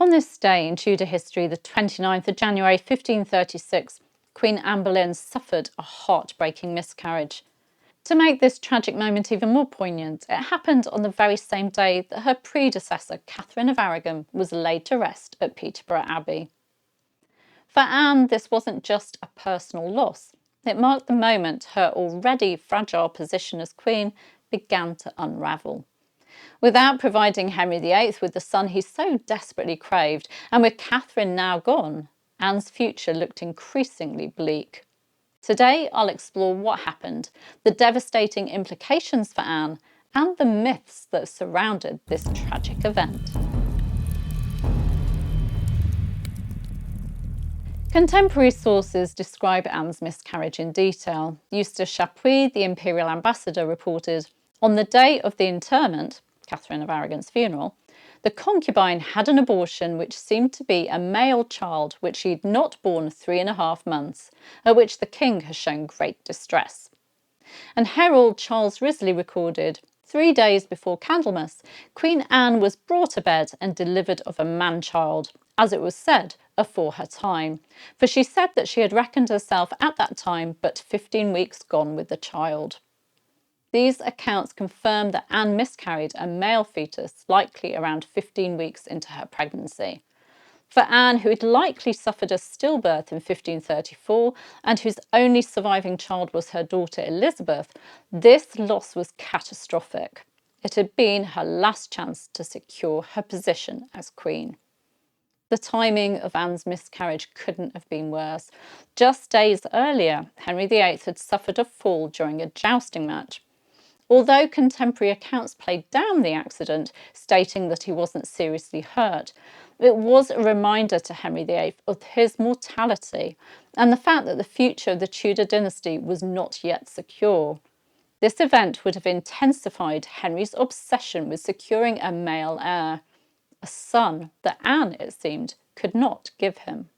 On this day in Tudor history, the 29th of January 1536, Queen Anne Boleyn suffered a heartbreaking miscarriage. To make this tragic moment even more poignant, it happened on the very same day that her predecessor, Catherine of Aragon, was laid to rest at Peterborough Abbey. For Anne, this wasn't just a personal loss. It marked the moment her already fragile position as queen began to unravel. Without providing Henry VIII with the son he so desperately craved, and with Catherine now gone, Anne's future looked increasingly bleak. Today, I'll explore what happened, the devastating implications for Anne, and the myths that surrounded this tragic event. Contemporary sources describe Anne's miscarriage in detail. Eustace Chapuis, the imperial ambassador, reported, on the day of the interment, Catherine of Aragon's funeral, the concubine had an abortion which seemed to be a male child which she had not borne 3.5 months, at which the king has shown great distress. And Herald Charles Risley recorded, 3 days before Candlemas, Queen Anne was brought to bed and delivered of a man-child, as it was said, afore her time, for she said that she had reckoned herself at that time but 15 weeks gone with the child. These accounts confirm that Anne miscarried a male fetus, likely around 15 weeks into her pregnancy. For Anne, who had likely suffered a stillbirth in 1534 and whose only surviving child was her daughter Elizabeth, this loss was catastrophic. It had been her last chance to secure her position as queen. The timing of Anne's miscarriage couldn't have been worse. Just days earlier, Henry VIII had suffered a fall during a jousting match. Although contemporary accounts played down the accident, stating that he wasn't seriously hurt, it was a reminder to Henry VIII of his mortality and the fact that the future of the Tudor dynasty was not yet secure. This event would have intensified Henry's obsession with securing a male heir, a son that Anne, it seemed, could not give him.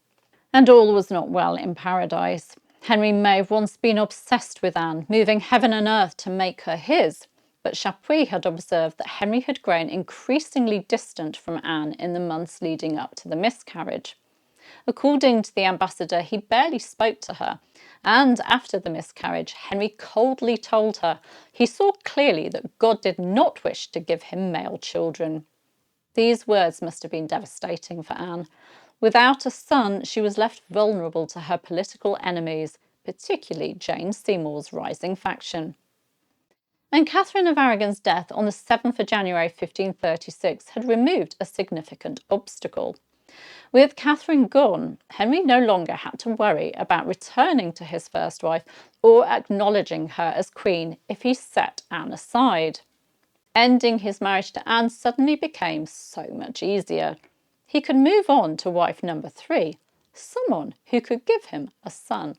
And all was not well in paradise. Henry may have once been obsessed with Anne, moving heaven and earth to make her his, but Chapuis had observed that Henry had grown increasingly distant from Anne in the months leading up to the miscarriage. According to the ambassador, he barely spoke to her, and after the miscarriage, Henry coldly told her he saw clearly that God did not wish to give him male children. These words must have been devastating for Anne. Without a son, she was left vulnerable to her political enemies, particularly Jane Seymour's rising faction. And Catherine of Aragon's death on the 7th of January 1536 had removed a significant obstacle. With Catherine gone, Henry no longer had to worry about returning to his first wife or acknowledging her as queen if he set Anne aside. Ending his marriage to Anne suddenly became so much easier. He could move on to wife number 3, someone who could give him a son.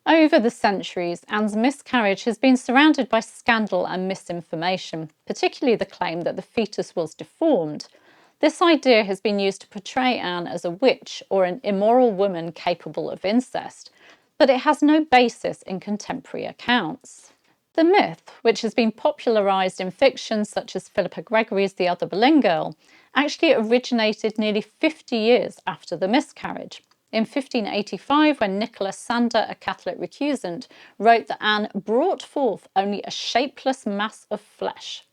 Over the centuries, Anne's miscarriage has been surrounded by scandal and misinformation, particularly the claim that the fetus was deformed. This idea has been used to portray Anne as a witch or an immoral woman capable of incest, but it has no basis in contemporary accounts. The myth, which has been popularised in fiction such as Philippa Gregory's The Other Boleyn Girl, actually originated nearly 50 years after the miscarriage. In 1585, when Nicholas Sander, a Catholic recusant, wrote that Anne brought forth only a shapeless mass of flesh.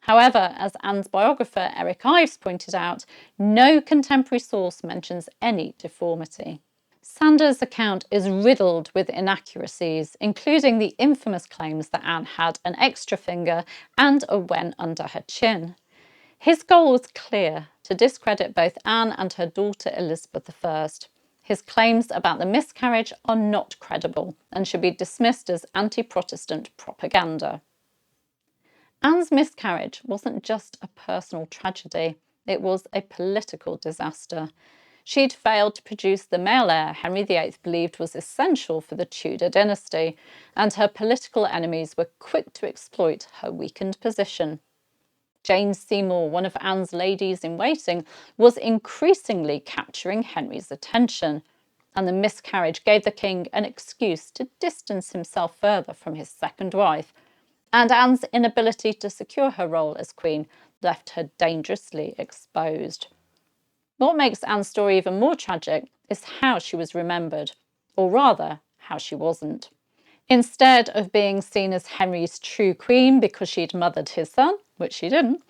However, as Anne's biographer Eric Ives pointed out, no contemporary source mentions any deformity. Sander's account is riddled with inaccuracies, including the infamous claims that Anne had an extra finger and a wen under her chin. His goal was clear: to discredit both Anne and her daughter Elizabeth I. His claims about the miscarriage are not credible and should be dismissed as anti-Protestant propaganda. Anne's miscarriage wasn't just a personal tragedy, it was a political disaster. She'd failed to produce the male heir Henry VIII believed was essential for the Tudor dynasty, and her political enemies were quick to exploit her weakened position. Jane Seymour, one of Anne's ladies-in-waiting, was increasingly capturing Henry's attention, and the miscarriage gave the king an excuse to distance himself further from his second wife, and Anne's inability to secure her role as queen left her dangerously exposed. What makes Anne's story even more tragic is how she was remembered, or rather, how she wasn't. Instead of being seen as Henry's true queen because she'd mothered his son, which she didn't,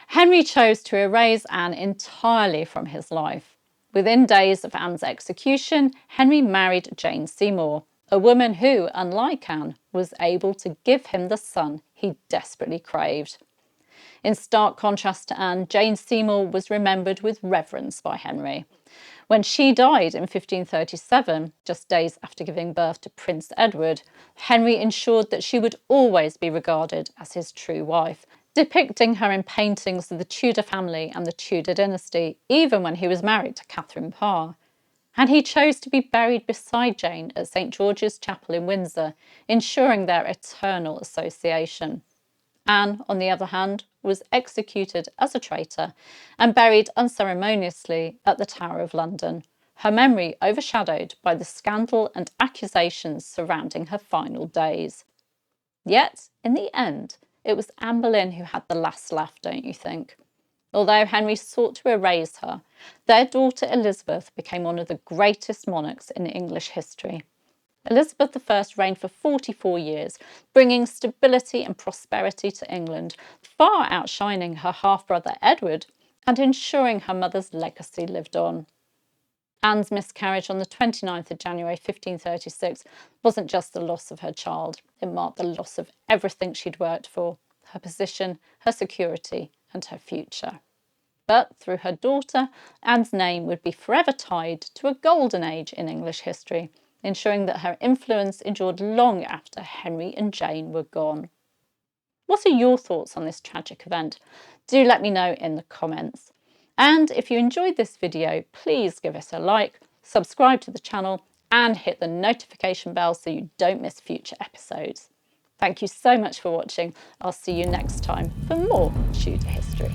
Henry chose to erase Anne entirely from his life. Within days of Anne's execution, Henry married Jane Seymour, a woman who, unlike Anne, was able to give him the son he desperately craved. In stark contrast to Anne, Jane Seymour was remembered with reverence by Henry. When she died in 1537, just days after giving birth to Prince Edward, Henry ensured that she would always be regarded as his true wife, depicting her in paintings of the Tudor family and the Tudor dynasty, even when he was married to Catherine Parr. And he chose to be buried beside Jane at St George's Chapel in Windsor, ensuring their eternal association. Anne, on the other hand, was executed as a traitor and buried unceremoniously at the Tower of London, her memory overshadowed by the scandal and accusations surrounding her final days. Yet, in the end, it was Anne Boleyn who had the last laugh, don't you think? Although Henry sought to erase her, their daughter Elizabeth became one of the greatest monarchs in English history. Elizabeth I reigned for 44 years, bringing stability and prosperity to England, far outshining her half-brother Edward and ensuring her mother's legacy lived on. Anne's miscarriage on the 29th of January 1536 wasn't just the loss of her child, it marked the loss of everything she'd worked for, her position, her security and her future. But through her daughter, Anne's name would be forever tied to a golden age in English history, ensuring that her influence endured long after Henry and Jane were gone. What are your thoughts on this tragic event? Do let me know in the comments. And if you enjoyed this video, please give us a like, subscribe to the channel and hit the notification bell so you don't miss future episodes. Thank you so much for watching. I'll see you next time for more Tudor history.